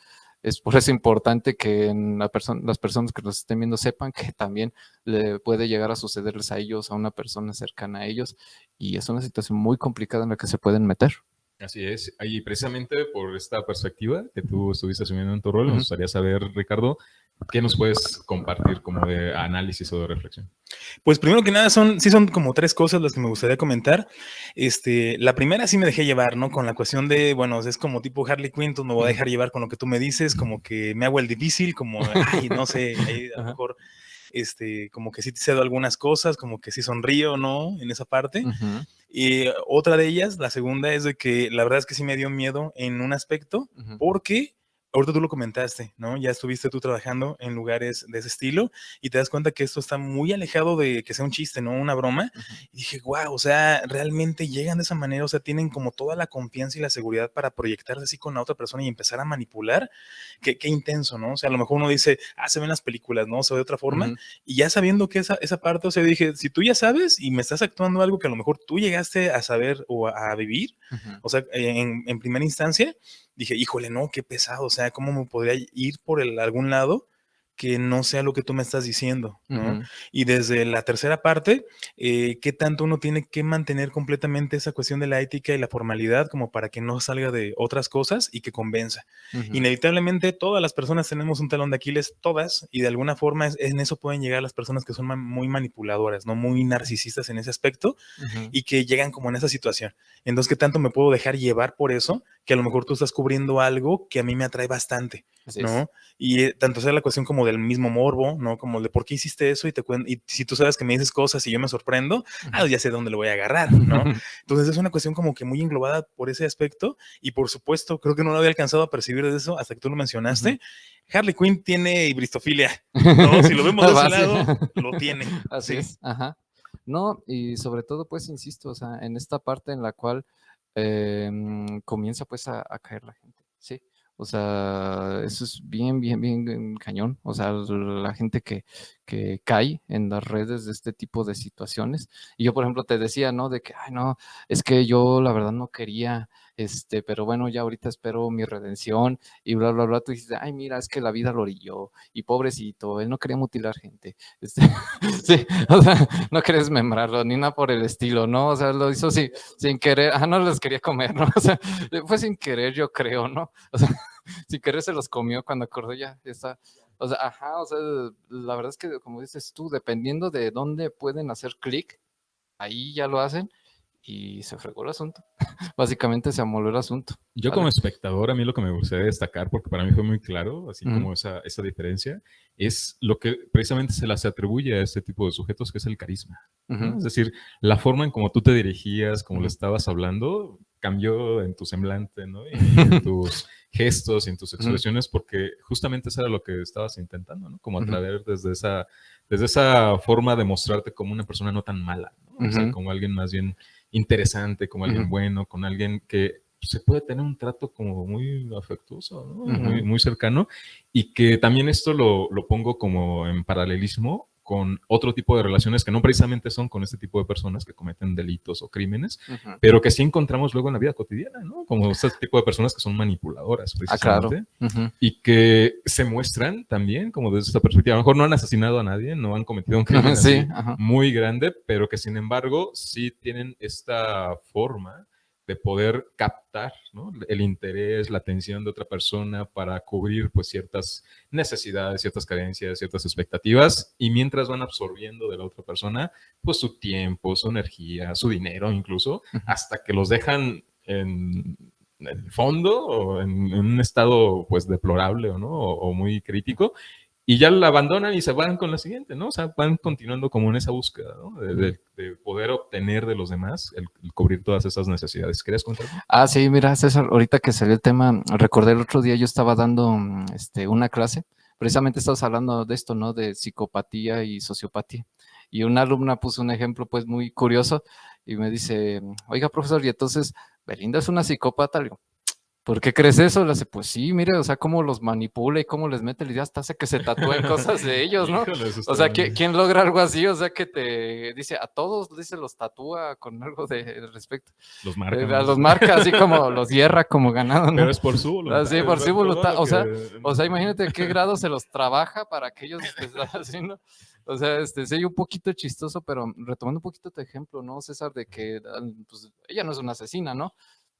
es por eso importante que las personas que nos estén viendo sepan que también le puede llegar a sucederles a ellos, a una persona cercana a ellos, y es una situación muy complicada en la que se pueden meter. Así es, y precisamente por esta perspectiva que tú estuviste asumiendo en tu rol, nos gustaría saber, Ricardo, ¿qué nos puedes compartir como de análisis o de reflexión? Pues primero que nada son como 3 cosas las que me gustaría comentar. La primera sí me dejé llevar, ¿no? Con la cuestión de, bueno, es como tipo Harley Quinn, entonces me voy a dejar llevar con lo que tú me dices, como que me hago el difícil, como, ay, no sé, ahí a lo mejor, como que sí te cedo algunas cosas, como que sí sonrío, ¿no? En esa parte. Y otra de ellas, la segunda, es de que la verdad es que sí me dio miedo en un aspecto, porque ahorita tú lo comentaste, ¿no? Ya estuviste tú trabajando en lugares de ese estilo y te das cuenta que esto está muy alejado de que sea un chiste, ¿no? Una broma. Y dije, wow, o sea, realmente llegan de esa manera, o sea, tienen como toda la confianza y la seguridad para proyectarse así con la otra persona y empezar a manipular. Qué intenso, ¿no? O sea, a lo mejor uno dice, se ven las películas, ¿no? O sea, de otra forma. Y ya sabiendo que esa parte, o sea, dije, si tú ya sabes y me estás actuando algo que a lo mejor tú llegaste a saber o a vivir, o sea, en primera instancia, dije, híjole, no, qué pesado, o sea, ¿cómo me podría ir por algún lado que no sea lo que tú me estás diciendo, ¿no? Y desde la tercera parte, ¿qué tanto uno tiene que mantener completamente esa cuestión de la ética y la formalidad como para que no salga de otras cosas y que convenza? Inevitablemente todas las personas tenemos un talón de Aquiles, todas, y de alguna forma en eso pueden llegar las personas que son muy manipuladoras, ¿no? Muy narcisistas en ese aspecto y que llegan como en esa situación. Entonces, ¿qué tanto me puedo dejar llevar por eso? Que a lo mejor tú estás cubriendo algo que a mí me atrae bastante, ¿no? Y tanto sea la cuestión como del mismo morbo, ¿no? Como de por qué hiciste eso y si tú sabes que me dices cosas y yo me sorprendo, ya sé dónde lo voy a agarrar, ¿no? Entonces es una cuestión como que muy englobada por ese aspecto y por supuesto, creo que no lo había alcanzado a percibir de eso hasta que tú lo mencionaste. Harley Quinn tiene hibristofilia, ¿no? Si lo vemos de ese lado, lo tiene. Así es, ajá. No, y sobre todo, pues, insisto, o sea, en esta parte en la cual comienza pues a caer la gente, ¿sí? O sea, eso es bien cañón. O sea, la gente que cae en las redes de este tipo de situaciones. Y yo, por ejemplo, te decía, ¿no? De que, ay, no, es que yo la verdad no quería, pero bueno, ya ahorita espero mi redención y bla, bla, bla. Tú dices, ay, mira, es que la vida lo orilló y pobrecito, él no quería mutilar gente. Sí, o sea, no quería desmembrarlo ni nada por el estilo, ¿no? O sea, lo hizo sin querer, no les quería comer, ¿no? O sea, fue sin querer, yo creo, ¿no? O sea, sin querer se los comió cuando acordó ya está. O sea, o sea, la verdad es que como dices tú, dependiendo de dónde pueden hacer clic, ahí ya lo hacen y se fregó el asunto. Básicamente se amoló el asunto. Yo como espectador, a mí lo que me gustaría destacar, porque para mí fue muy claro, así como esa diferencia, es lo que precisamente se las atribuye a este tipo de sujetos, que es el carisma, ¿no? Es decir, la forma en cómo tú te dirigías, cómo le estabas hablando, cambió en tu semblante, ¿no? Y en tus gestos y en tus expresiones, porque justamente eso era lo que estabas intentando, ¿no? Como atraer desde esa forma de mostrarte como una persona no tan mala, ¿no? O sea, como alguien más bien interesante, como alguien bueno, con alguien que se puede tener un trato como muy afectuoso, ¿no? Muy, muy cercano, y que también esto lo pongo como en paralelismo con otro tipo de relaciones que no precisamente son con este tipo de personas que cometen delitos o crímenes, pero que sí encontramos luego en la vida cotidiana, ¿no? Como este tipo de personas que son manipuladoras, precisamente, y que se muestran también como desde esta perspectiva. A lo mejor no han asesinado a nadie, no han cometido un crimen así muy grande, pero que sin embargo sí tienen esta forma de poder captar, ¿no? El interés, la atención de otra persona para cubrir pues ciertas necesidades, ciertas carencias, ciertas expectativas, y mientras van absorbiendo de la otra persona pues su tiempo, su energía, su dinero incluso, hasta que los dejan en el fondo o en un estado pues deplorable o no, o muy crítico, y ya la abandonan y se van con la siguiente, ¿no? O sea, van continuando como en esa búsqueda, ¿no? De poder obtener de los demás el cubrir todas esas necesidades. ¿Querías contar? Sí, mira, César, ahorita que salió el tema, recordé el otro día yo estaba dando una clase, precisamente estabas hablando de esto, ¿no? De psicopatía y sociopatía. Y una alumna puso un ejemplo pues muy curioso y me dice, oiga, profesor, y entonces, ¿Belinda es una psicópata? Le digo, ¿por qué crees eso? Le dice, pues sí, mire, o sea, cómo los manipula y cómo les mete la idea, hasta hace que se tatúen cosas de ellos, ¿no? O sea, ¿quién logra algo así? O sea, que te dice, a todos, dice, los tatúa con algo de respecto. Los marca. Los marca, así como los hierra como ganado, ¿no? Pero es por su voluntad. Sí, por su voluntad. O sea, imagínate qué grado se los trabaja para que ellos así, ¿no? O sea, sí, un poquito chistoso, pero retomando un poquito tu ejemplo, ¿no, César? De que pues, ella no es una asesina, ¿no?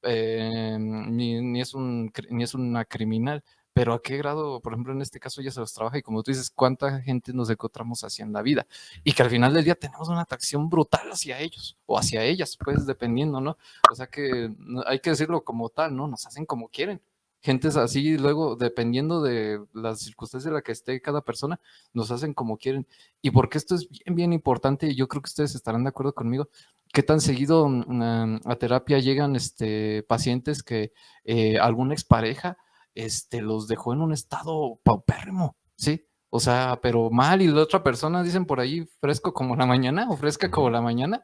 Ni es una criminal, pero a qué grado, por ejemplo, en este caso ella se los trabaja y como tú dices, cuánta gente nos encontramos así en la vida y que al final del día tenemos una atracción brutal hacia ellos o hacia ellas, pues dependiendo, ¿no? O sea que hay que decirlo como tal, ¿no? Nos hacen como quieren. Gentes así, luego, dependiendo de las circunstancias en las que esté cada persona, nos hacen como quieren. Y porque esto es bien, bien importante, y yo creo que ustedes estarán de acuerdo conmigo, ¿qué tan seguido a terapia llegan pacientes que alguna expareja los dejó en un estado paupérrimo, ¿sí? O sea, pero mal, y la otra persona, dicen por ahí, fresco como la mañana o fresca como la mañana,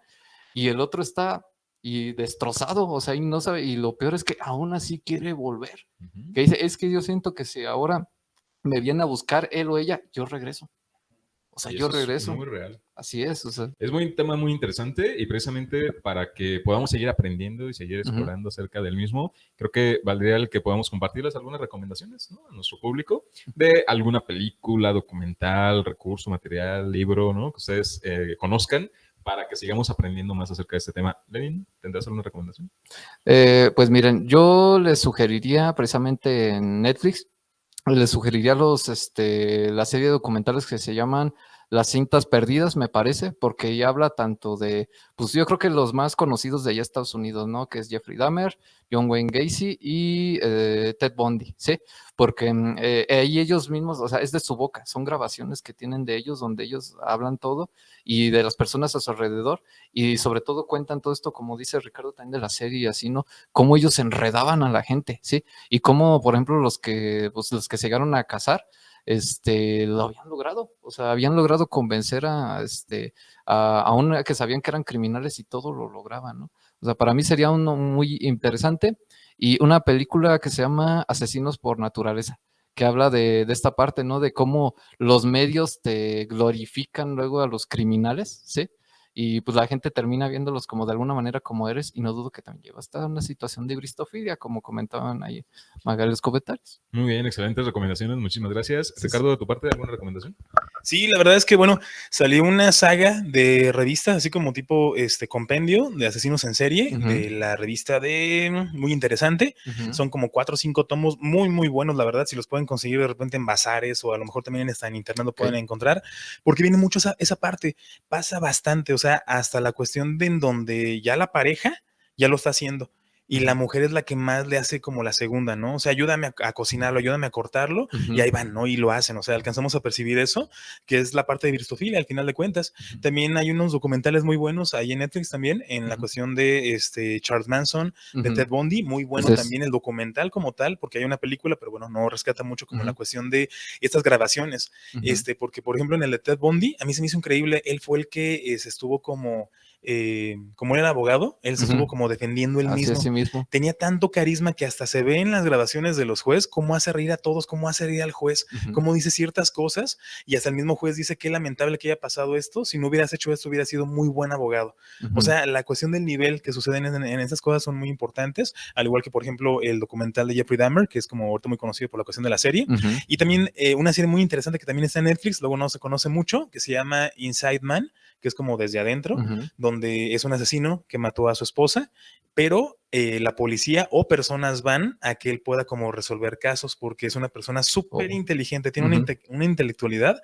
y el otro está destrozado, o sea, y no sabe, y lo peor es que aún así quiere volver. Que dice, es que yo siento que si ahora me viene a buscar él o ella, yo regreso. O sea, yo regreso. Es muy real. Así es, o sea. Es un tema muy interesante y precisamente para que podamos seguir aprendiendo y seguir explorando acerca del mismo, creo que valdría el que podamos compartirles algunas recomendaciones, ¿no? A nuestro público de alguna película, documental, recurso, material, libro, ¿no? Que ustedes conozcan para que sigamos aprendiendo más acerca de este tema. Lenin, ¿tendrás alguna recomendación? Pues miren, yo les sugeriría precisamente en Netflix, les sugeriría la serie de documentales que se llaman Las Cintas Perdidas, me parece, porque ella habla tanto de, pues yo creo que los más conocidos de allá Estados Unidos, ¿no? Que es Jeffrey Dahmer, John Wayne Gacy y Ted Bundy, ¿sí? Porque ahí ellos mismos, o sea, es de su boca, son grabaciones que tienen de ellos, donde ellos hablan todo y de las personas a su alrededor, y sobre todo cuentan todo esto, como dice Ricardo también de la serie y así, ¿no? Cómo ellos enredaban a la gente, ¿sí? Y cómo, por ejemplo, los que se llegaron a casar, lo habían logrado, o sea, habían logrado convencer a una que sabían que eran criminales y todo lo lograban, ¿no? O sea, para mí sería uno muy interesante, y una película que se llama Asesinos por Naturaleza, que habla de esta parte, ¿no? De cómo los medios te glorifican luego a los criminales, ¿sí? Y pues la gente termina viéndolos como de alguna manera como eres, y no dudo que también lleva hasta una situación de bristofilia, como comentaban ahí Magali los comentarios. Muy bien, excelentes recomendaciones, muchísimas gracias. Sí, Ricardo, de tu parte, ¿alguna recomendación? Sí, la verdad es que, bueno, salió una saga de revistas, así como tipo compendio de asesinos en serie, de la revista muy interesante. Son como 4 o 5 tomos muy, muy buenos, la verdad. Si los pueden conseguir de repente en bazares o a lo mejor también en internet lo pueden encontrar, porque viene mucho esa parte, pasa bastante, o sea, hasta la cuestión de en donde ya la pareja ya lo está haciendo. y la mujer es la que más le hace como la segunda, ¿no? O sea, ayúdame a cocinarlo, ayúdame a cortarlo, y ahí van, ¿no? Y lo hacen, o sea, alcanzamos a percibir eso, que es la parte de bristofilia, al final de cuentas. También hay unos documentales muy buenos ahí en Netflix también, en la cuestión de Charles Manson, de Ted Bundy, muy bueno también el documental como tal, porque hay una película, pero bueno, no rescata mucho como la cuestión de estas grabaciones, porque por ejemplo en el de Ted Bundy, a mí se me hizo increíble, él fue el que se estuvo como él era abogado, él se estuvo como defendiendo él mismo. Tenía tanto carisma que hasta se ve en las grabaciones de los jueces cómo hace reír a todos, cómo hace reír al juez, cómo dice ciertas cosas, y hasta el mismo juez dice que lamentable que haya pasado esto, si no hubieras hecho esto hubieras sido muy buen abogado. O sea, la cuestión del nivel que suceden en esas cosas son muy importantes, al igual que por ejemplo el documental de Jeffrey Dahmer, que es como ahorita muy conocido por la cuestión de la serie, y también una serie muy interesante que también está en Netflix, luego no se conoce mucho, que se llama Inside Man, que es como desde adentro, donde es un asesino que mató a su esposa, pero la policía o personas van a que él pueda como resolver casos, porque es una persona súper inteligente, tiene una intelectualidad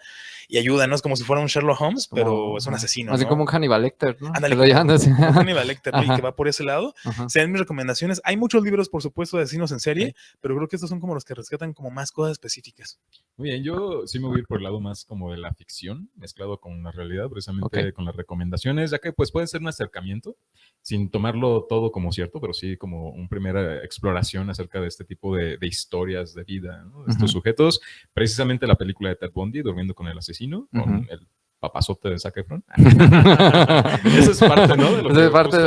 y ayuda, ¿no? Es como si fuera un Sherlock Holmes, pero es un asesino, así, ¿no? Como un Hannibal Lecter, ¿no? Ándale, como Hannibal Lecter, ¿no? Y que va por ese lado. Sean mis recomendaciones. Hay muchos libros, por supuesto, de asesinos en serie, pero creo que estos son como los que rescatan como más cosas específicas. Muy bien, yo sí me voy a ir por el lado más como de la ficción, mezclado con la realidad, precisamente con las recomendaciones, ya que pues puede ser un acercamiento, sin tomarlo todo como cierto, pero sí como una primera exploración acerca de este tipo de historias de vida, ¿no? De estos sujetos. Precisamente la película de Ted Bundy, Durmiendo con el asesino, con el papazote de Zac Efron. Eso es parte, ¿no? De lo que parte,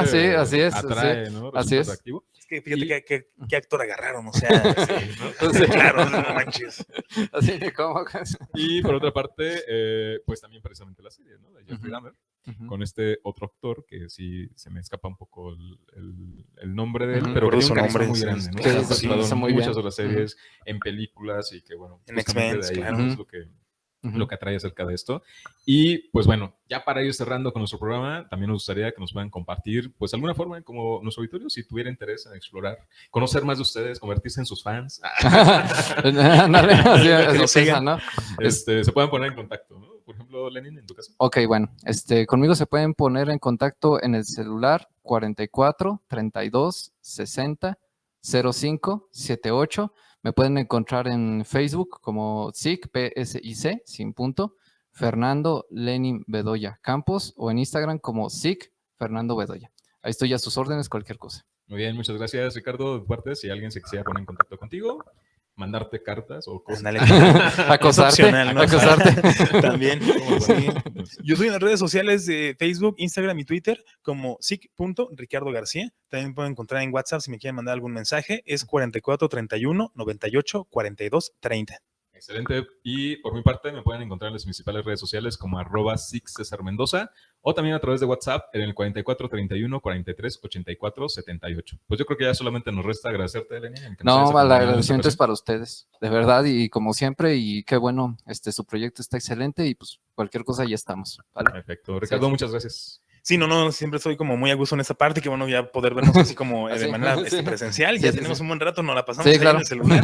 sí, así es. Atrae, ¿no? Así es. Atractivo. Es que fíjate qué actor agarraron, o sea, ¿no? Claro, no manches. Así de cómo. Y por otra parte, pues también precisamente la serie, ¿no? De Jeffrey Dahmer, con este otro actor que sí se me escapa un poco el nombre de él, pero que tiene un carisma muy grande, ¿no? Sí, en muchas otras series, en películas, y que bueno, en X-Men, claro, es lo que atrae acerca de esto. Y pues bueno, ya para ir cerrando con nuestro programa, también nos gustaría que nos puedan compartir pues alguna forma como nuestro auditorio, si tuviera interés en explorar, conocer más de ustedes, convertirse en sus fans. ¿No? Se puedan poner en contacto, ¿no? Por ejemplo, Lenin, en tu caso. Ok, bueno, conmigo se pueden poner en contacto en el celular 44 32 60 05 78. Me pueden encontrar en Facebook como SIC, PSIC, sin punto, Fernando Lenin Bedoya Campos, o en Instagram como SIC Fernando Bedoya. Ahí estoy a sus órdenes, cualquier cosa. Muy bien, muchas gracias, Ricardo. De parte, si alguien se quisiera poner en contacto contigo, mandarte cartas o cosas. Acosarte, ¿no? Acosarte. También. Sí. Yo estoy en las redes sociales de Facebook, Instagram y Twitter como sic.Ricardo García. También pueden encontrar en WhatsApp si me quieren mandar algún mensaje. Es 44 31 98 42 30. Excelente. Y por mi parte me pueden encontrar en las principales redes sociales como @SicCesarMendoza, o también a través de WhatsApp en el 44 31 43 84 78. Pues yo creo que ya solamente nos resta agradecerte, Lenin. No, el agradecimiento es para ustedes, de verdad, y como siempre, y qué bueno, su proyecto está excelente, y pues cualquier cosa ya estamos, ¿vale? Perfecto. Ricardo, muchas gracias. Sí, no, siempre estoy como muy a gusto en esta parte, que bueno, ya poder vernos así como de manera presencial. Ya tenemos un buen rato, nos la pasamos ahí en el celular,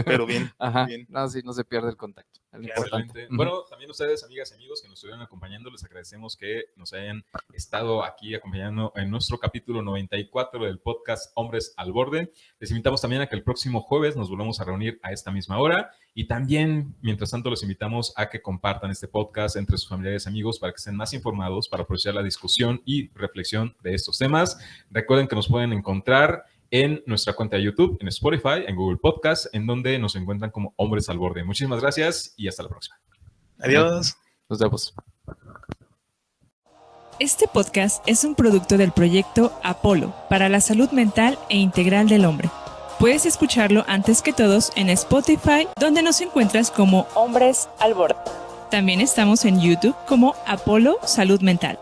pero bien. Ajá. Bien. No, sí, no se pierde el contacto. Excelente. Bueno, también ustedes, amigas y amigos que nos estuvieron acompañando, les agradecemos que nos hayan estado aquí acompañando en nuestro capítulo 94 del podcast Hombres al Borde. Les invitamos también a que el próximo jueves nos volvamos a reunir a esta misma hora, y también, mientras tanto, los invitamos a que compartan este podcast entre sus familiares y amigos para que estén más informados, para aprovechar la discusión y reflexión de estos temas. Recuerden que nos pueden encontrar en nuestra cuenta de YouTube, en Spotify, en Google Podcast, en donde nos encuentran como Hombres al Borde. Muchísimas gracias y hasta la próxima. Adiós. Nos vemos. Este podcast es un producto del proyecto Apolo para la salud mental e integral del hombre. Puedes escucharlo antes que todos en Spotify, donde nos encuentras como Hombres al Borde. También estamos en YouTube como Apolo Salud Mental.